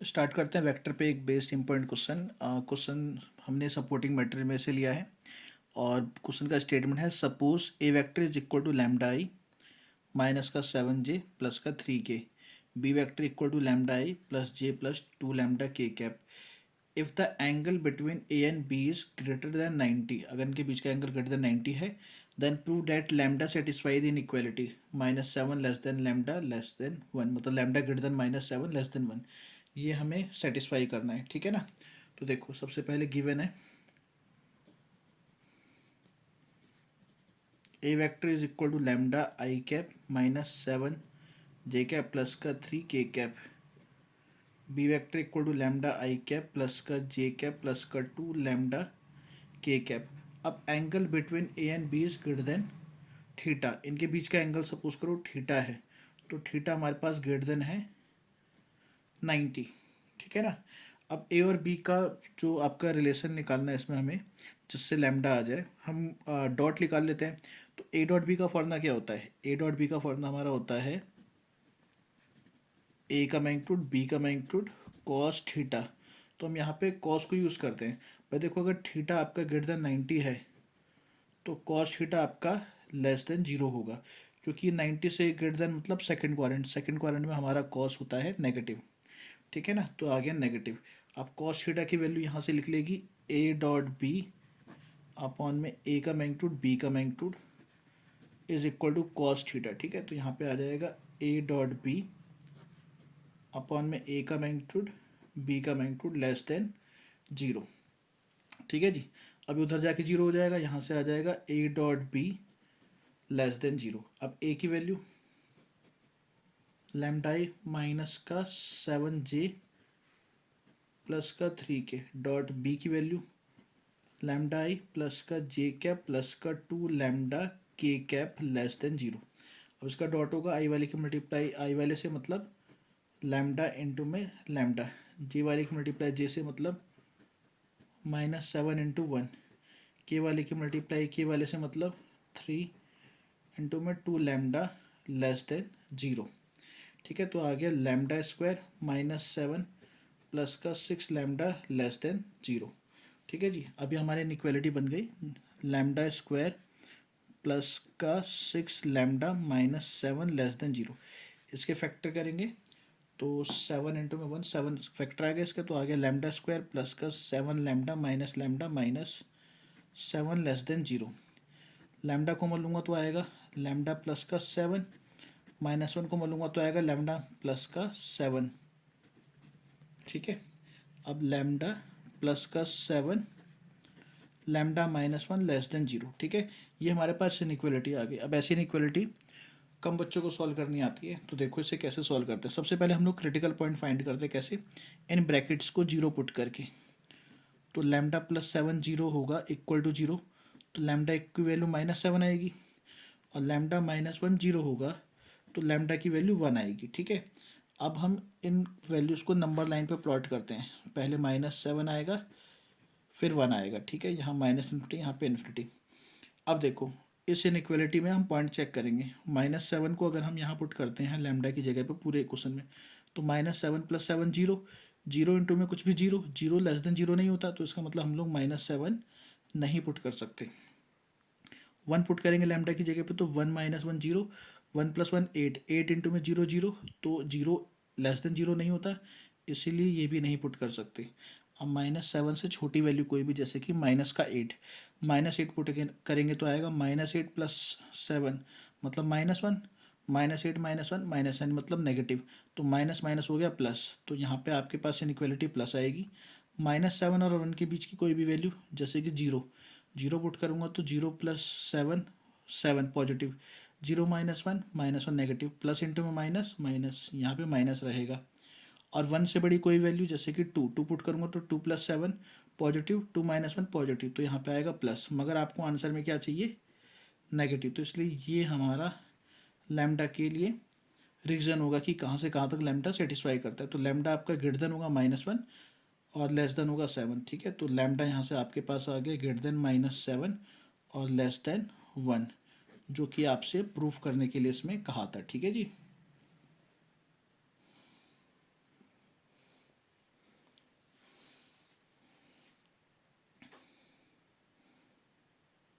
Start करते हैं vector पे एक बेस्ड इम्पोर्टेंट क्वेश्चन हमने सपोर्टिंग मटेरियल में से लिया है। और क्वेश्चन का स्टेटमेंट है, suppose A vector is equal to lambda i minus का 7j प्लस का 3k, B vector equal to lambda i plus j plus 2 lambda के cap. If the angle between A and B is greater than 90, अगर इनके बीच का angle greater than 90 है, then prove that lambda satisfy the inequality -7 less than lambda less than 1, मतलब lambda greater than -7 less than 1। ये हमें satisfy करना है, ठीक है ना। तो देखो सबसे पहले गिवन है A vector is equal to lambda i cap -7 j cap plus का 3k cap, B vector equal to lambda i cap plus का जे कैप प्लस का 2 लैम्डा के कैप। अब angle between A and B is greater than theta, इनके बीच का angle suppose करो theta है, तो थीटा हमारे पास ग्रेटर देन है 90, ठीक है ना। अब ए और बी का जो आपका रिलेशन निकालना है इसमें हमें, जिससे लैम्डा आ जाए, हम डॉट निकाल लेते हैं। तो ए डॉट बी का फॉर्मूला क्या होता है? ए डॉट बी का फॉर्मूला हमारा होता है ए का मैग्नीट्यूड बी का मैग्नीट्यूड कॉस थीटा। तो हम यहाँ पे कॉस को यूज़ करते हैं। भाई देखो, अगर थीटा आपका ग्रेटर देन 90 है तो कॉस थीटा आपका लेस देन 0 होगा, क्योंकि 90 से ग्रेटर देन मतलब सेकंड क्वाड्रेंट में हमारा कॉस होता है नेगेटिव, ठीक है ना। तो आ गया नेगेटिव। अब कॉस थीटा की वैल्यू यहाँ से लिख लेगी ए डॉट बी अपॉन में ए का मैग्नीट्यूड बी का magnitude is equal to cos theta, ठीक है। तो यहाँ पे आ जाएगा ए डॉट बी अपॉन में ए का मैग्नीट्यूड बी का मैग्नीट्यूड लेस देन 0, ठीक है जी। अभी उधर जाके 0 हो जाएगा, यहाँ से आ जाएगा ए डॉट बी लेस देन 0। अब ए की वैल्यू लैम्डा आई माइनस का 7j प्लस का 3k डॉट बी की वैल्यू लैम्डा आई प्लस का जे कैप प्लस का 2 लैम्डा के कैप लेस देन 0। अब इसका डॉट होगा आई वाले की मल्टीप्लाई आई वाले से, मतलब लैम्डा इंटू में लैम्डा, जे वाले की मल्टीप्लाई जे से मतलब -7 इंटू 1, के वाले की मल्टीप्लाई के वाले से मतलब 3 इंटू में 2 लैम्डा लेस देन 0, ठीक है। तो आ गया लैम्डा स्क्वायर -7 प्लस का 6 लैम्डा लेस देन 0, ठीक है जी। अभी हमारी इनइक्वालिटी बन गई लैम्डा स्क्वायर प्लस का 6 लैम्डा -7 लेस देन 0। इसके फैक्टर करेंगे तो 7 इंटू में 1, 7 फैक्टर आ गया इसका, तो आ गया लैम्डा स्क्वायर प्लस का 7 lambda minus 7 less then 0। Lambda को मलूंगा तो आएगा लैम्डा प्लस का 7, -1 को मलूंगा तो आएगा लैम्डा प्लस का 7, ठीक है। अब लैम्डा प्लस का 7 लैम्डा -1 लेस देन 0, ठीक है। ये हमारे पास इनइक्वालिटी आ गई। अब ऐसी इनइक्वालिटी कम बच्चों को सॉल्व करनी आती है, तो देखो इसे कैसे सॉल्व करते हैं। सबसे पहले हम लोग क्रिटिकल पॉइंट फाइंड करते हैं, कैसे? इन ब्रैकेट्स को 0 पुट करके। तो लैम्डा प्लस 7 0 होगा इक्वल टू 0, तो लैम्डा की वैल्यू -7 आएगी, और लैम्डा -1 0 होगा तो लैम्डा की वैल्यू 1 आएगी, ठीक है। अब हम इन वैल्यूज़ को नंबर लाइन पे प्लॉट करते हैं। पहले -7 आएगा, फिर 1 आएगा, ठीक है। यहाँ -इन्फिनिटी, यहाँ पे इन्फिनिटी। अब देखो इस इनइक्वालिटी में हम पॉइंट चेक करेंगे। -7 को अगर हम यहाँ पुट करते हैं लैम्डा की जगह पे पूरे क्वेश्चन में, तो -7 + 7 0, 0 इंटू में कुछ भी 0, 0 लेस देन 0 नहीं होता, तो इसका मतलब हम लोग -7 नहीं पुट कर सकते। 1 पुट करेंगे लैम्डा की जगह पे, तो 1 - 1 0, 1 + 1 8, 8 इंटू में 0 0, तो 0 लेस देन 0 नहीं होता, इसीलिए ये भी नहीं पुट कर सकते। अब -7 से छोटी वैल्यू कोई भी, जैसे कि -8, -8 पुट करेंगे तो आएगा -8 + 7 मतलब -1, -8 -1 -1 मतलब नेगेटिव, तो माइनस माइनस हो गया प्लस, तो यहाँ पे आपके पास इनइक्वालिटी प्लस आएगी। -7 और 1 के बीच की कोई भी वैल्यू, जैसे कि 0, 0 पुट करूँगा तो 0 + 7 7 पॉजिटिव, 0 - 1 -1 नेगेटिव, प्लस इंटू में माइनस माइनस, यहाँ पे माइनस रहेगा। और 1 से बड़ी कोई वैल्यू, जैसे कि 2, 2 पुट करूँगा तो 2 + 7 पॉजिटिव, 2 - 1 पॉजिटिव, तो यहाँ पे आएगा प्लस, मगर आपको आंसर में क्या चाहिए? नेगेटिव। तो इसलिए ये हमारा लैम्डा के लिए रीज़न होगा कि कहाँ से कहाँ तक लैम्डा सेटिस्फाई करता है। तो लैम्डा आपका ग्रेटर देन होगा -1 और लेस देन होगा 7, ठीक है। तो लैम्डा यहाँ से आपके पास आ गया ग्रेटर देन -7 और लेस देन 1, जो कि आपसे प्रूफ करने के लिए इसमें कहा था, ठीक है जी।